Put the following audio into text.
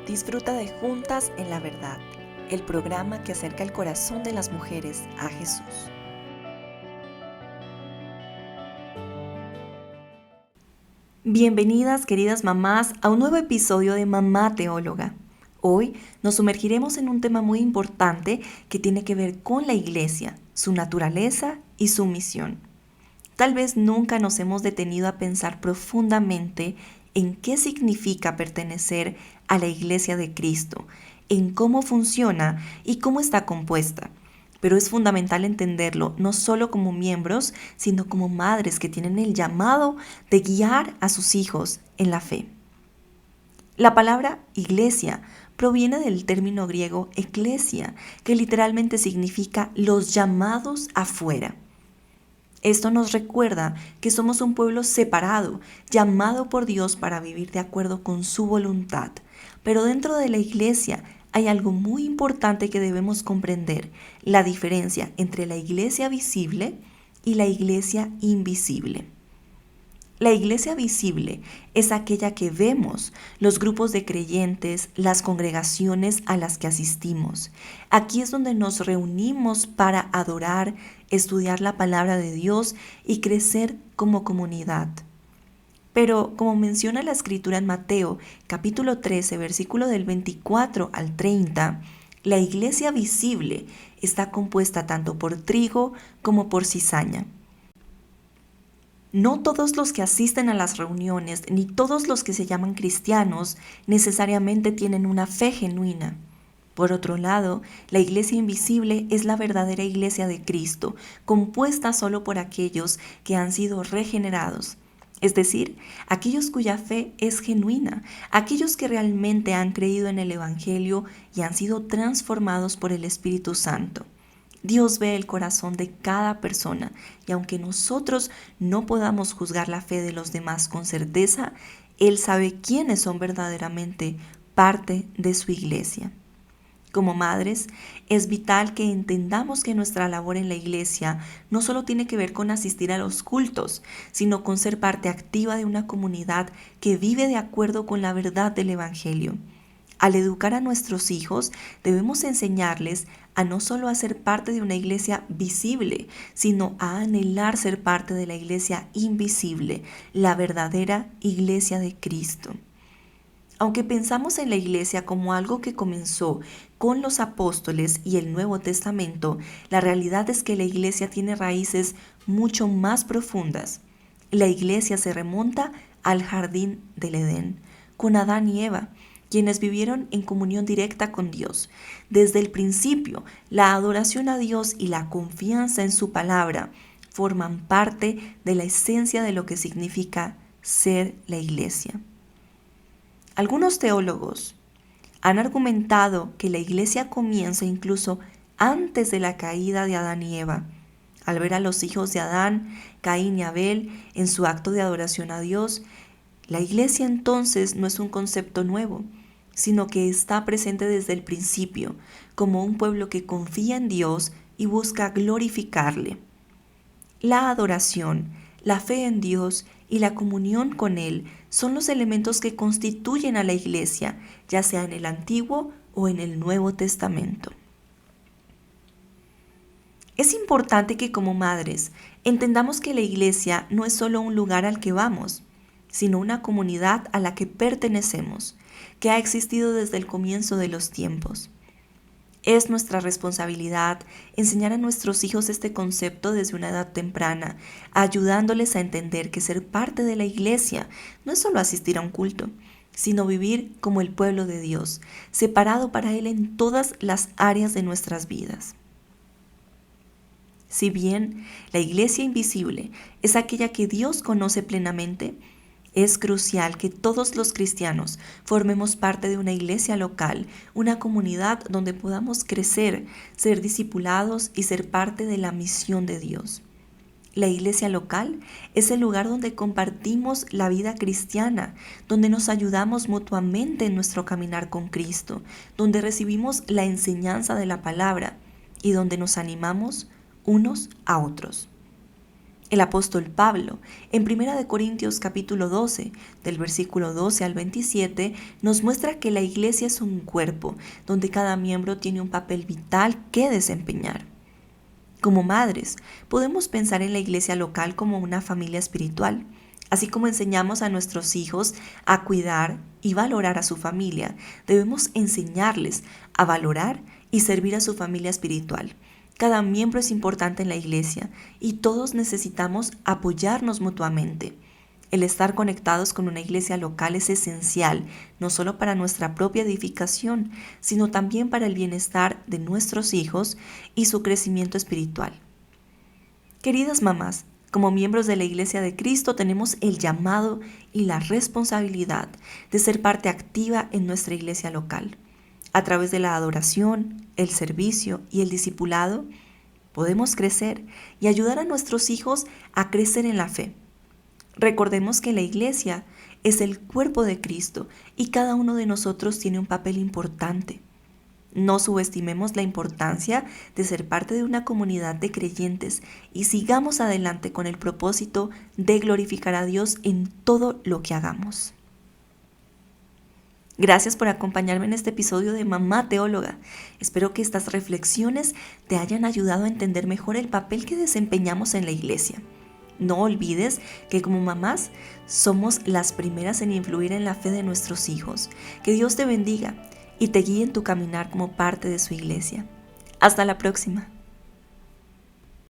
Disfruta de Juntas en la Verdad, el programa que acerca el corazón de las mujeres a Jesús. Bienvenidas, queridas mamás, a un nuevo episodio de Mamá Teóloga. Hoy nos sumergiremos en un tema muy importante que tiene que ver con la Iglesia, su naturaleza y su misión. Tal vez nunca nos hemos detenido a pensar profundamente en qué significa pertenecer a la Iglesia de Cristo, en cómo funciona y cómo está compuesta. Pero es fundamental entenderlo no solo como miembros, sino como madres que tienen el llamado de guiar a sus hijos en la fe. La palabra iglesia proviene del término griego eklesia, que literalmente significa los llamados afuera. Esto nos recuerda que somos un pueblo separado, llamado por Dios para vivir de acuerdo con su voluntad. Pero dentro de la iglesia hay algo muy importante que debemos comprender, la diferencia entre la iglesia visible y la iglesia invisible. La iglesia visible es aquella que vemos, los grupos de creyentes, las congregaciones a las que asistimos. Aquí es donde nos reunimos para adorar, estudiar la palabra de Dios y crecer como comunidad. Pero como menciona la escritura en Mateo, capítulo 13, versículo del 24 al 30, la iglesia visible está compuesta tanto por trigo como por cizaña. No todos los que asisten a las reuniones, ni todos los que se llaman cristianos, necesariamente tienen una fe genuina. Por otro lado, la iglesia invisible es la verdadera iglesia de Cristo, compuesta solo por aquellos que han sido regenerados, es decir, aquellos cuya fe es genuina, aquellos que realmente han creído en el Evangelio y han sido transformados por el Espíritu Santo. Dios ve el corazón de cada persona y aunque nosotros no podamos juzgar la fe de los demás con certeza, Él sabe quiénes son verdaderamente parte de su iglesia. Como madres, es vital que entendamos que nuestra labor en la iglesia no solo tiene que ver con asistir a los cultos, sino con ser parte activa de una comunidad que vive de acuerdo con la verdad del Evangelio. Al educar a nuestros hijos, debemos enseñarles a no solo a ser parte de una iglesia visible, sino a anhelar ser parte de la iglesia invisible, la verdadera iglesia de Cristo. Aunque pensamos en la iglesia como algo que comenzó con los apóstoles y el Nuevo Testamento, la realidad es que la iglesia tiene raíces mucho más profundas. La iglesia se remonta al jardín del Edén, con Adán y Eva, quienes vivieron en comunión directa con Dios. Desde el principio, la adoración a Dios y la confianza en su palabra forman parte de la esencia de lo que significa ser la iglesia. Algunos teólogos han argumentado que la iglesia comienza incluso antes de la caída de Adán y Eva. Al ver a los hijos de Adán, Caín y Abel, en su acto de adoración a Dios, la iglesia entonces no es un concepto nuevo, sino que está presente desde el principio, como un pueblo que confía en Dios y busca glorificarle. La adoración, la fe en Dios y la comunión con Él son los elementos que constituyen a la iglesia, ya sea en el Antiguo o en el Nuevo Testamento. Es importante que como madres entendamos que la iglesia no es solo un lugar al que vamos, sino una comunidad a la que pertenecemos, que ha existido desde el comienzo de los tiempos. Es nuestra responsabilidad enseñar a nuestros hijos este concepto desde una edad temprana, ayudándoles a entender que ser parte de la iglesia no es solo asistir a un culto, sino vivir como el pueblo de Dios, separado para Él en todas las áreas de nuestras vidas. Si bien la iglesia invisible es aquella que Dios conoce plenamente, es crucial que todos los cristianos formemos parte de una iglesia local, una comunidad donde podamos crecer, ser discipulados y ser parte de la misión de Dios. La iglesia local es el lugar donde compartimos la vida cristiana, donde nos ayudamos mutuamente en nuestro caminar con Cristo, donde recibimos la enseñanza de la palabra y donde nos animamos unos a otros. El apóstol Pablo, en 1 Corintios capítulo 12, del versículo 12 al 27, nos muestra que la iglesia es un cuerpo, donde cada miembro tiene un papel vital que desempeñar. Como madres, podemos pensar en la iglesia local como una familia espiritual. Así como enseñamos a nuestros hijos a cuidar y valorar a su familia, debemos enseñarles a valorar y servir a su familia espiritual. Cada miembro es importante en la iglesia y todos necesitamos apoyarnos mutuamente. El estar conectados con una iglesia local es esencial, no solo para nuestra propia edificación, sino también para el bienestar de nuestros hijos y su crecimiento espiritual. Queridas mamás, como miembros de la Iglesia de Cristo tenemos el llamado y la responsabilidad de ser parte activa en nuestra iglesia local. A través de la adoración, el servicio y el discipulado, podemos crecer y ayudar a nuestros hijos a crecer en la fe. Recordemos que la iglesia es el cuerpo de Cristo y cada uno de nosotros tiene un papel importante. No subestimemos la importancia de ser parte de una comunidad de creyentes y sigamos adelante con el propósito de glorificar a Dios en todo lo que hagamos. Gracias por acompañarme en este episodio de Mamá Teóloga. Espero que estas reflexiones te hayan ayudado a entender mejor el papel que desempeñamos en la iglesia. No olvides que como mamás somos las primeras en influir en la fe de nuestros hijos. Que Dios te bendiga y te guíe en tu caminar como parte de su iglesia. Hasta la próxima.